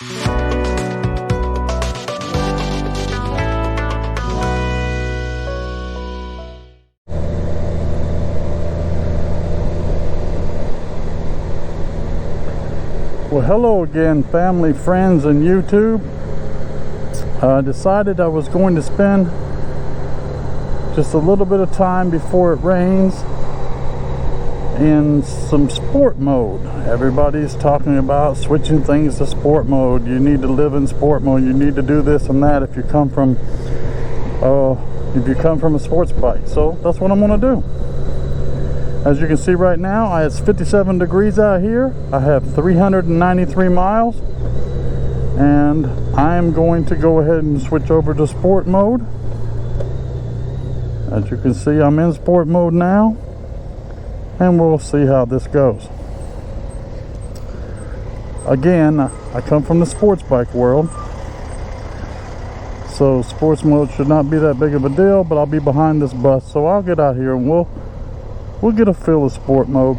Well, hello again, family, friends, and YouTube. I decided I was going to spend just a little bit of time before it rains in some sport mode. Everybody's talking about switching things to sport mode. You need to live in sport mode. You need to do this and that if you come from a sports bike. So that's what I'm going to do. As you can see right now, it's 57 degrees out here. I have 393 miles, and I'm going to go ahead and switch over to sport mode. As you can see, I'm in sport mode now, and we'll see how this goes. Again, I come from the sports bike world, so sports mode should not be that big of a deal, but I'll be behind this bus, so I'll get out here and we'll get a feel of sport mode.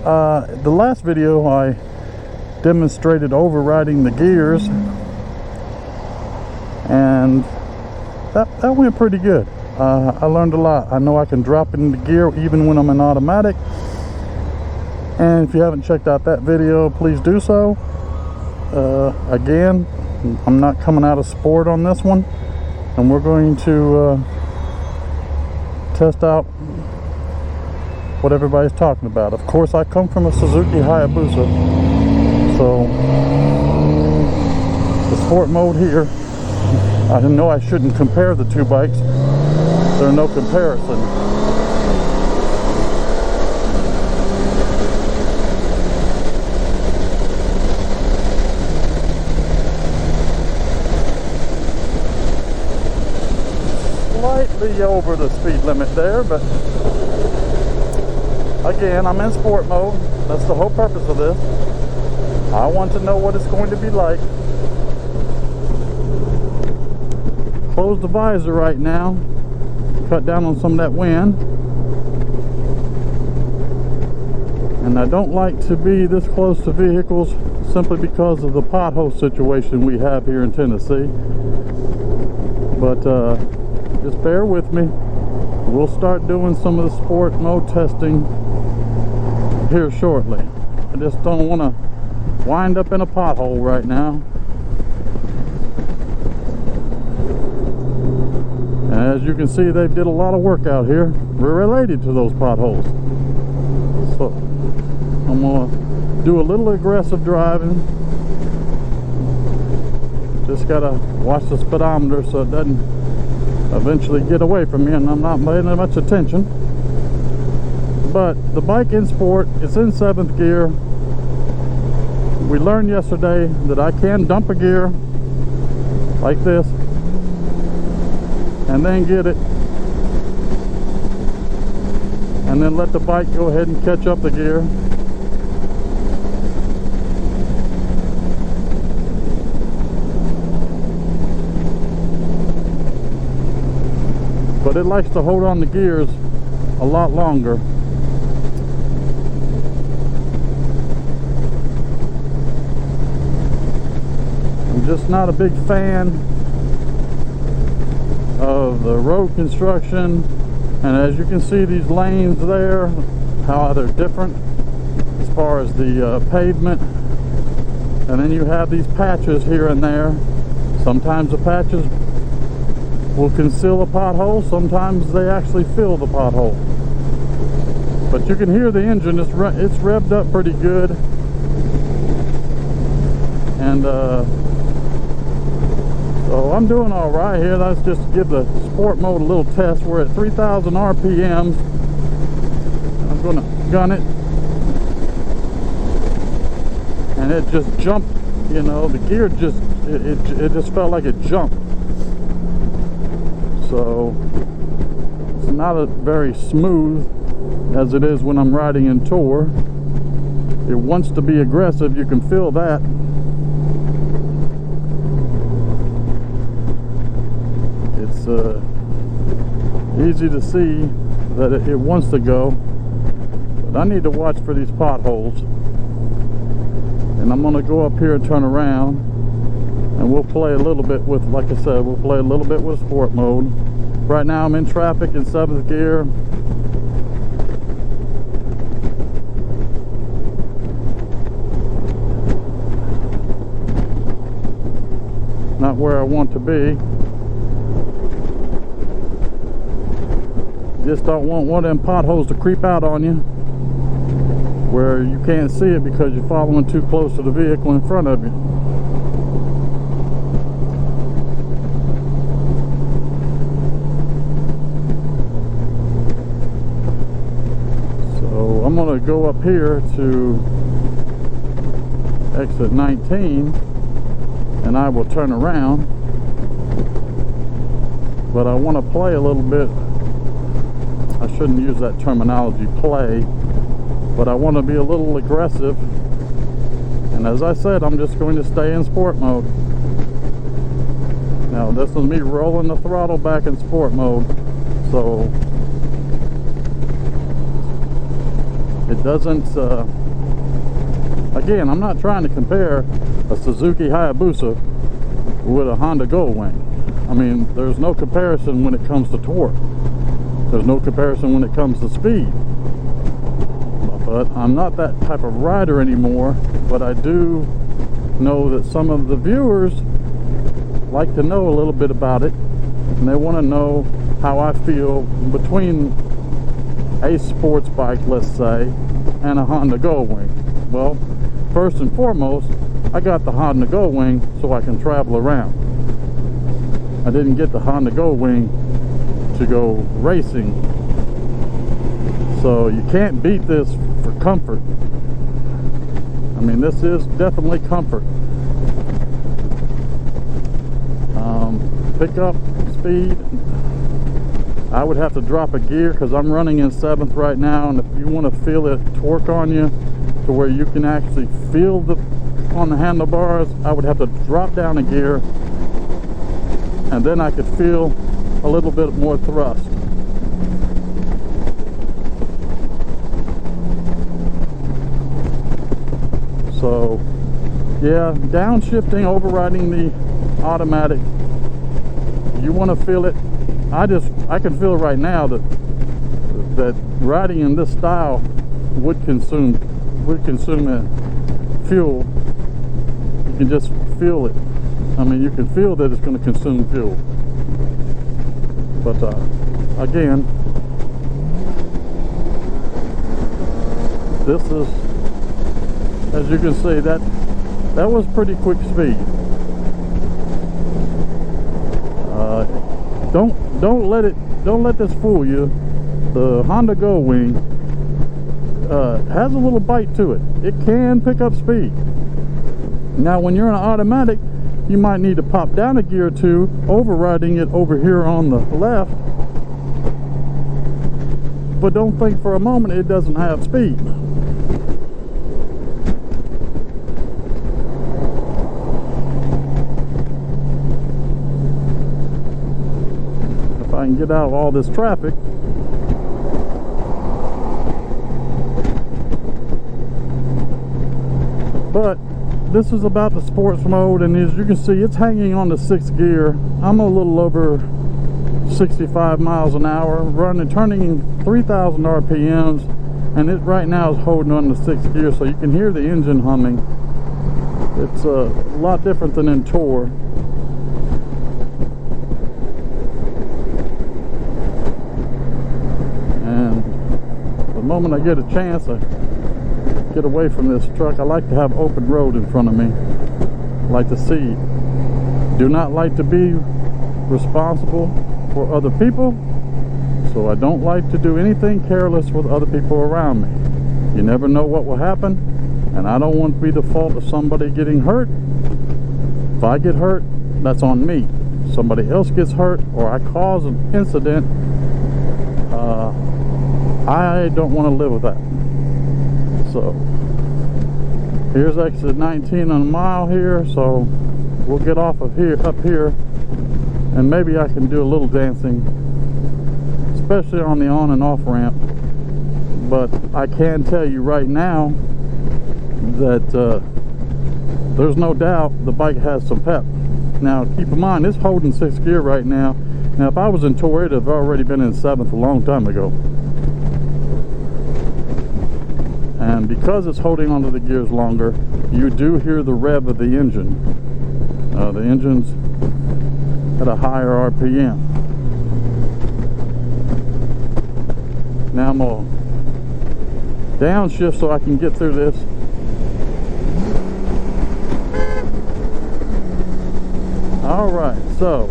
The last video I demonstrated overriding the gears, and that went pretty good. I learned a lot. I know I can drop it into gear even when I'm in automatic, and if you haven't checked out that video, please do so. Again, I'm not coming out of sport on this one, and we're going to test out what everybody's talking about. Of course, I come from a Suzuki Hayabusa, so the sport mode here, I know I shouldn't compare the two bikes. There's no comparison. Slightly over the speed limit there, but again, I'm in sport mode. That's the whole purpose of this. I want to know what it's going to be like. Close the visor right now. Cut down on some of that wind. And I don't like to be this close to vehicles simply because of the pothole situation we have here in Tennessee. But just bear with me. We'll start doing some of the sport mode testing here shortly. I just don't want to wind up in a pothole right now. And as you can see, they did a lot of work out here related to those potholes. So I'm going to do a little aggressive driving. Just got to watch the speedometer so it doesn't eventually get away from me and I'm not paying that much attention. But the bike in sport, it's in 7th gear. We learned yesterday that I can dump a gear like this and then get it, and then let the bike go ahead and catch up the gear. But it likes to hold on the gears a lot longer. I'm just not a big fan of the road construction, and as you can see, these lanes there, how they're different as far as the pavement, and then you have these patches here and there. Sometimes the patches will conceal a pothole, sometimes they actually fill the pothole. But you can hear the engine, it's revved up pretty good, and so I'm doing all right here. Let's just give the sport mode a little test. We're at 3,000 RPMs. I'm going to gun it, and it just jumped. You know, the gear just it just felt like it jumped. So it's not a very smooth as it is when I'm riding in tour. It wants to be aggressive. You can feel that. It's easy to see that it wants to go, but I need to watch for these potholes. and I'm gonna go up here and turn around, and we'll play a little bit with, like I said, we'll play a little bit with sport mode. Right now I'm in traffic in 7th gear. Not where I want to be. Just don't want one of them potholes to creep out on you where you can't see it because you're following too close to the vehicle in front of you. So I'm going to go up here to exit 19 and I will turn around, but I want to play a little bit. I shouldn't use that terminology, play, but I want to be a little aggressive, and as I said, I'm just going to stay in sport mode. Now this is me rolling the throttle back in sport mode, so it doesn't again, I'm not trying to compare a Suzuki Hayabusa with a Honda Gold Wing. I mean, there's no comparison when it comes to torque. There's no comparison when it comes to speed. But I'm not that type of rider anymore. But I do know that some of the viewers like to know a little bit about it, and they want to know how I feel between a sports bike, let's say, and a Honda Gold Wing. Well, first and foremost, I got the Honda Gold Wing so I can travel around. I didn't get the Honda Gold Wing to go racing. So you can't beat this for comfort. I mean, this is definitely comfort. Pickup speed, I would have to drop a gear because I'm running in 7th right now, and if you want to feel it torque on you to where you can actually feel the on the handlebars, I would have to drop down a gear, and then I could feel a little bit more thrust. So yeah, downshifting, overriding the automatic, you want to feel it. I can feel right now that riding in this style would consume fuel. You can just feel it. I mean, you can feel that it's going to consume fuel. But again, this is, as you can see, that was pretty quick speed. Don't let this fool you. The Honda Gold Wing has a little bite to it. It can pick up speed. Now when you're in an automatic, you might need to pop down a gear or two, overriding it over here on the left, but don't think for a moment it doesn't have speed. If I can get out of all this traffic. But this is about the sports mode, and as you can see, it's hanging on the 6th gear. I'm a little over 65 miles an hour, turning 3,000 RPMs, and it right now is holding on the 6th gear, so you can hear the engine humming. It's a lot different than in Tour. And the moment I get a chance, I get away from this truck. I like to have open road in front of me. I like to see. Do not like to be responsible for other people, so I don't like to do anything careless with other people around me. You never know what will happen, and I don't want to be the fault of somebody getting hurt. If I get hurt, that's on me. Somebody else gets hurt or I cause an incident, I don't want to live with that. So here's exit 19 on a mile here, so we'll get off of here, up here, and maybe I can do a little dancing, especially on the on and off ramp. But I can tell you right now that there's no doubt the bike has some pep. Now keep in mind, it's holding 6th gear right now. Now if I was in tour, it'd have already been in 7th a long time ago. And because it's holding onto the gears longer, you do hear the rev of the engine. The engine's at a higher RPM. Now I'm going to downshift so I can get through this. Alright, so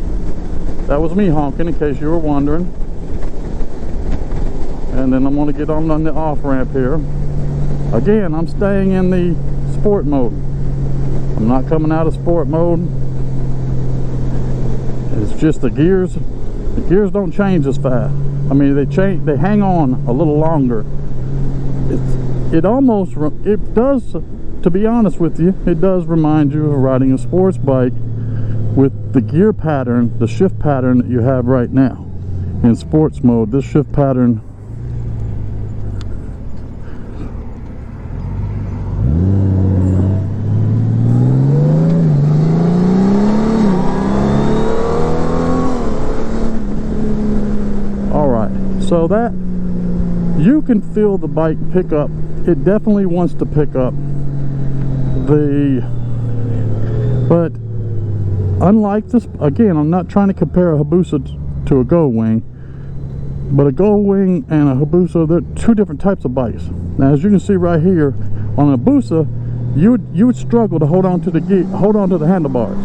that was me honking in case you were wondering. And then I'm going to get on the off ramp here. Again, I'm staying in the sport mode. I'm not coming out of sport mode. It's just the gears don't change as fast. I mean, they hang on a little longer. It does, to be honest with you, it does remind you of riding a sports bike with the gear pattern, the shift pattern that you have right now. In sports mode, this shift pattern so that you can feel the bike pick up. It definitely wants to pick up but unlike this, again, I'm not trying to compare a Hayabusa to a Gold Wing, but a Gold Wing and a Hayabusa, they're two different types of bikes. Now as you can see right here, on a Hayabusa, you would struggle to hold on to the handlebars.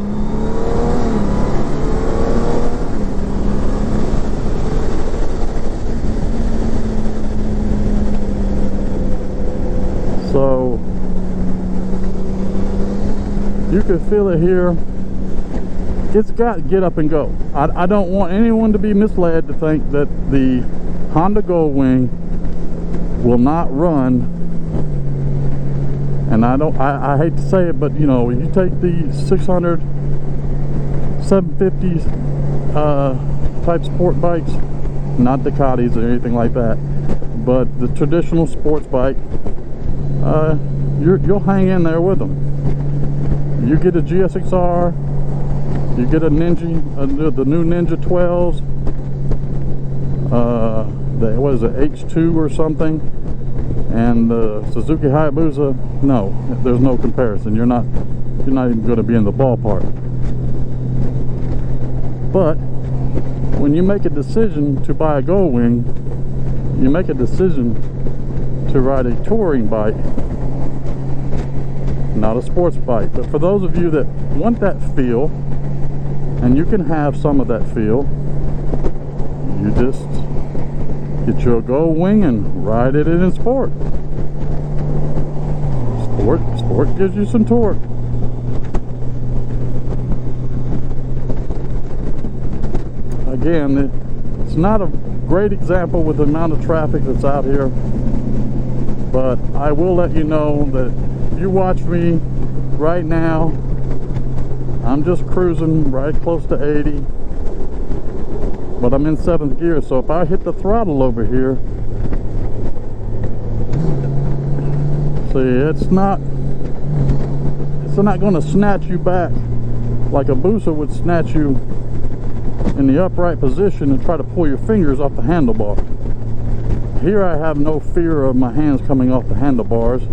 So you can feel it here. It's got get up and go. I don't want anyone to be misled to think that the Honda Gold Wing will not run. And I hate to say it, but you know, you take the 600, 750s type sport bikes, not Ducatis or anything like that, but the traditional sports bike, you'll hang in there with them. You get a GSXR, you get a Ninja, the new Ninja 12s, what is it, H2 or something, and the Suzuki Hayabusa. No, there's no comparison. You're not even going to be in the ballpark. But when you make a decision to buy a Gold Wing, you make a decision to ride a touring bike, not a sports bike. But for those of you that want that feel, and you can have some of that feel, you just get you a Gold Wing and ride it in sport. Sport gives you some torque. Again, it's not a great example with the amount of traffic that's out here, but I will let you know that if you watch me right now, I'm just cruising right close to 80, but I'm in 7th gear, so if I hit the throttle over here, see, it's not going to snatch you back like a Hayabusa would snatch you in the upright position and try to pull your fingers off the handlebar. Here I have no fear of my hands coming off the handlebars,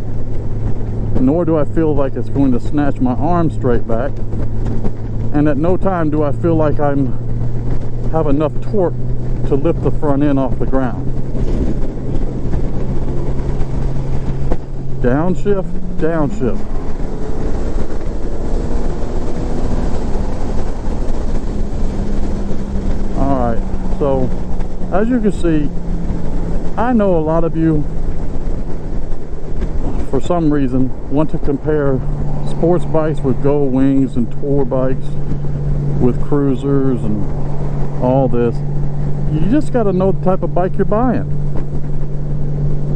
nor do I feel like it's going to snatch my arm straight back, and at no time do I feel like I have enough torque to lift the front end off the ground. Downshift, downshift. Alright, so as you can see, I know a lot of you, for some reason, want to compare sports bikes with Gold Wings and tour bikes with cruisers and all this. You just got to know the type of bike you're buying.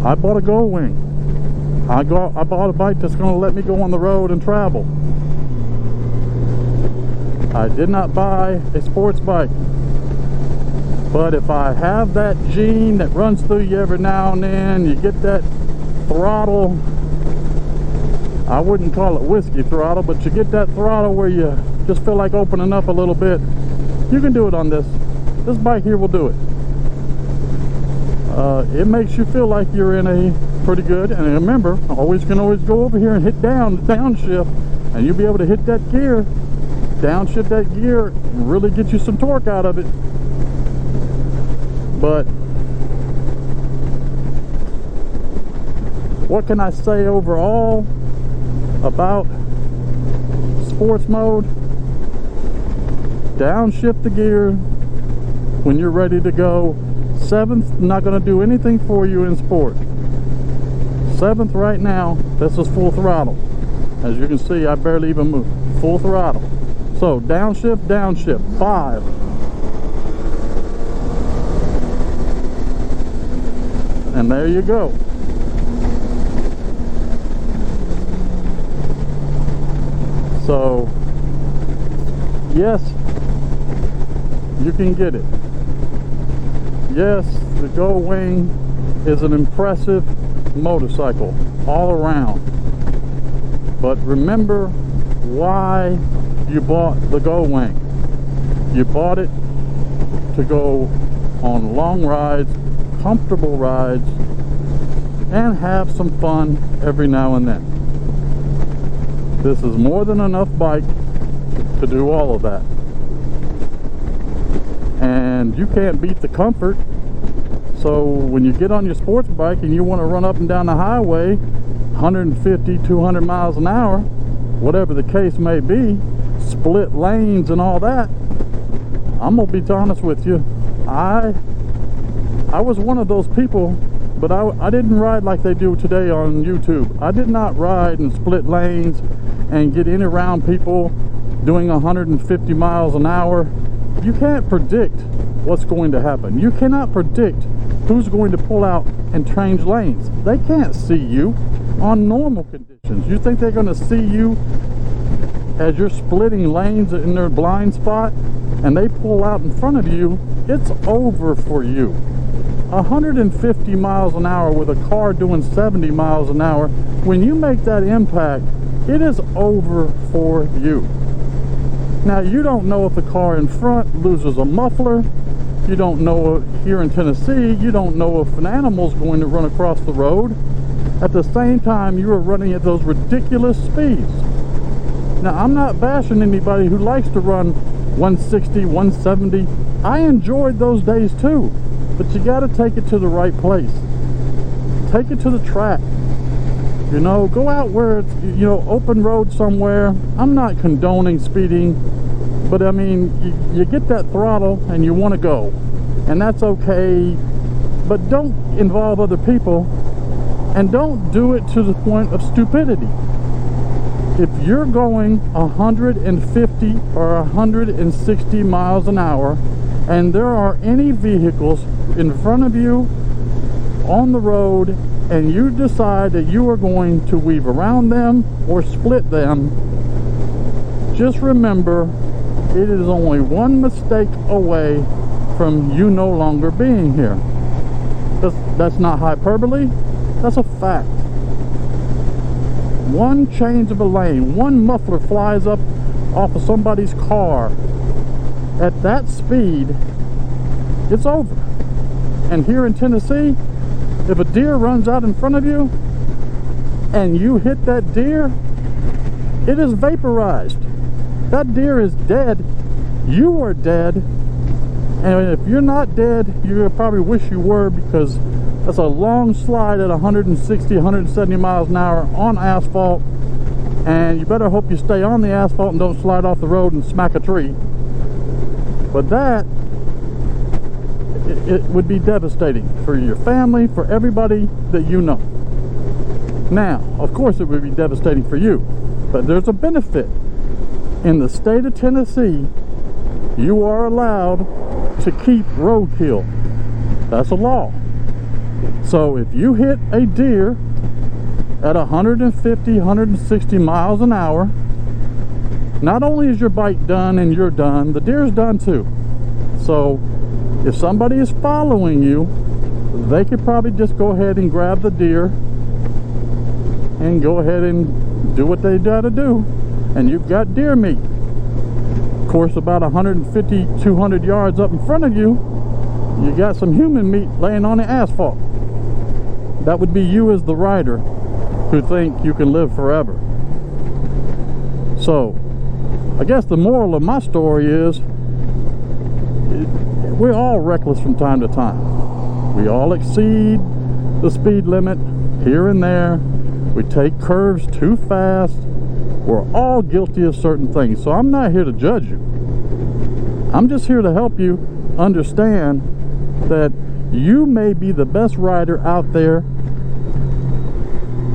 I bought a Gold Wing. I bought a bike that's going to let me go on the road and travel. I did not buy a sports bike. But if I have that gene that runs through you every now and then, you get that throttle I wouldn't call it whiskey throttle, but you get that throttle where you just feel like opening up a little bit. You can do it on this. This bike here will do it. It makes you feel like you're in a pretty good, and remember, always can always go over here and hit downshift, and you'll be able to hit that gear, downshift that gear, and really get you some torque out of it. But what can I say overall about sports mode? Downshift the gear when you're ready to go. 7th, not going to do anything for you in sport. 7th right now, this is full throttle. As you can see, I barely even move. Full throttle. So downshift, downshift. 5. And there you go. So yes, you can get it. Yes, the Gold Wing is an impressive motorcycle all around. But remember why you bought the Gold Wing. You bought it to go on long rides, comfortable rides, and have some fun every now and then. This is more than enough bike to do all of that. And you can't beat the comfort. So when you get on your sports bike and you want to run up and down the highway 150, 200 miles an hour, whatever the case may be, split lanes and all that, I'm gonna be honest with you, I was one of those people, but I didn't ride like they do today on YouTube. I did not ride in split lanes and get in around people doing 150 miles an hour. You can't predict what's going to happen. You cannot predict who's going to pull out and change lanes. They can't see you on normal conditions. You think they're going to see you as you're splitting lanes in their blind spot and they pull out in front of you? It's over for you. 150 miles an hour with a car doing 70 miles an hour, when you make that impact, it is over for you. Now, you don't know if the car in front loses a muffler. You don't know, here in Tennessee, you don't know if an animal's going to run across the road. At the same time, you are running at those ridiculous speeds. Now, I'm not bashing anybody who likes to run 160, 170. I enjoyed those days too, but you got to take it to the right place. Take it to the track. You know, go out where it's, you know, open road somewhere. I'm not condoning speeding, but I mean, you get that throttle and you want to go, and that's okay, but don't involve other people, and don't do it to the point of stupidity. If you're going 150 or 160 miles an hour and there are any vehicles in front of you on the road and you decide that you are going to weave around them or split them, just remember, it is only one mistake away from you no longer being here. That's not hyperbole, that's a fact. One change of a lane, one muffler flies up off of somebody's car at that speed, it's over. And here in Tennessee, if a deer runs out in front of you and you hit that deer, it is vaporized. That deer is dead. You are dead. And if you're not dead, you probably wish you were, because that's a long slide at 160, 170 miles an hour on asphalt. And you better hope you stay on the asphalt and don't slide off the road and smack a tree. But that, it would be devastating for your family, for everybody that you know. Now, of course it would be devastating for you, but there's a benefit. In the state of Tennessee, you are allowed to keep roadkill. That's a law. So if you hit a deer at 150, 160 miles an hour, not only is your bike done and you're done, the deer's done too. So if somebody is following you, they could probably just go ahead and grab the deer and go ahead and do what they gotta do, and you've got deer meat. Of course, about 150, 200 yards up in front of you, you got some human meat laying on the asphalt. That would be you as the rider who think you can live forever. So, I guess the moral of my story is, we're all reckless from time to time. We all exceed the speed limit here and there. We take curves too fast. We're all guilty of certain things. So I'm not here to judge you. I'm just here to help you understand that you may be the best rider out there,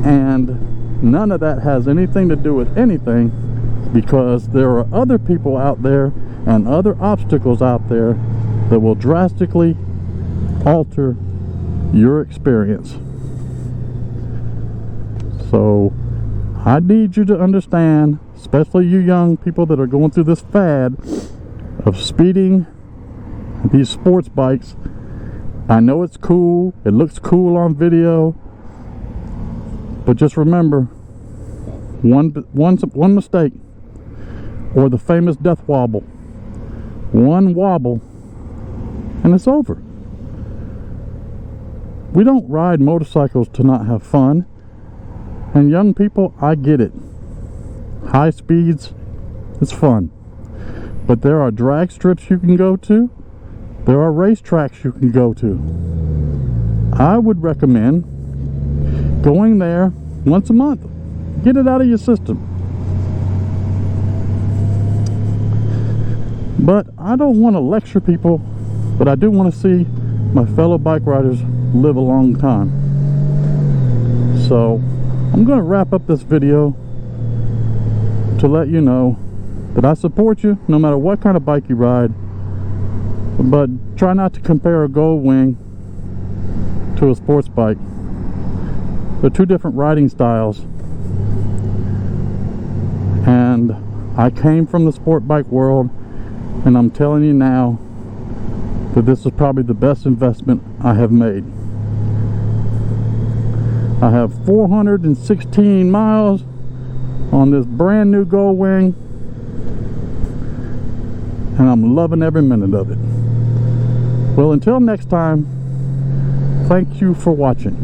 and none of that has anything to do with anything, because there are other people out there and other obstacles out there that will drastically alter your experience. So I need you to understand, especially you young people that are going through this fad of speeding these sports bikes. I know it's cool, it looks cool on video, but just remember, one mistake, or the famous death wobble. One wobble and it's over. We don't ride motorcycles to not have fun. And young people, I get it. High speeds, it's fun. But there are drag strips you can go to. There are racetracks you can go to. I would recommend going there once a month. Get it out of your system. But I don't want to lecture people, but I do want to see my fellow bike riders live a long time. So I'm going to wrap up this video to let you know that I support you no matter what kind of bike you ride, but try not to compare a Gold Wing to a sports bike. They're two different riding styles, and I came from the sport bike world, and I'm telling you now that this is probably the best investment I have made. I have 416 miles on this brand new Gold Wing, and I'm loving every minute of it. Well, until next time, thank you for watching.